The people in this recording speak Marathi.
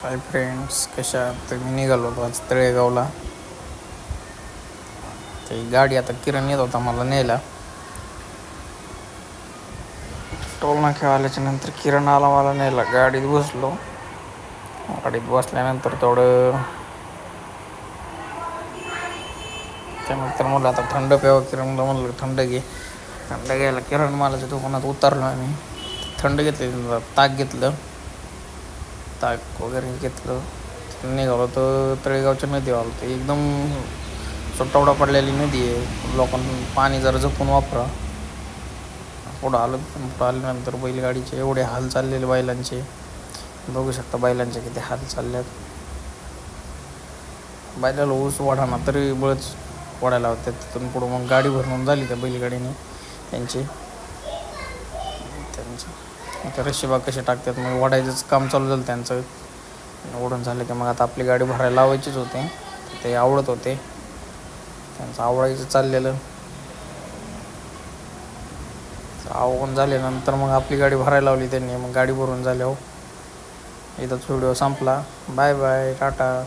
हाय फ्रेंड्स, कशा आहात? तर मी निघालो होतो आज तळेगावला. ते गाडी आता किरण येत होता मला न्यायला. टोल नाक्यावर आल्याच्या नंतर किरण आला मला न्यायला. गाडीत बसलो. गाडीत बसल्यानंतर त्यानंतर मला आता थंड प्यावं. किरणला म्हणलं थंड घे. थंड घ्यायला किरण मालाच्या दुकानात उतरलो आम्ही. थंड घेतलं, ताक घेतलं, ताक वगैरे घेतलं. निघालो तर तळेगावच्या नदीवर आलो. तर एकदम सुटवडा पडलेली नदी आहे. लोकांना पाणी जरा जपून वापरा. पुढं आल्यानंतर बैलगाडीचे एवढे हाल चाललेले बैलांचे. बघू शकता बैलांचे किती हाल चालल्यात. बैलाला ऊस वाढाना तरी बळच वाढायला होत्या. तिथून पुढं मग गाडी भरून झाली त्या बैलगाडीने त्यांची. आता रशिबा कसे टाकतात, मग वाढायचंच काम चालू झालं त्यांचं. ओढून झालं की मग आता आपली गाडी भरायला लावायचीच होते. ते आवडत होते, त्यांचं आवडायचं चाललेलं. आवडून झाल्यानंतर मग आपली गाडी भरायला लावली त्यांनी. मग गाडी भरून झाल्यावर इथंच व्हिडिओ संपला. Bye bye, Tata.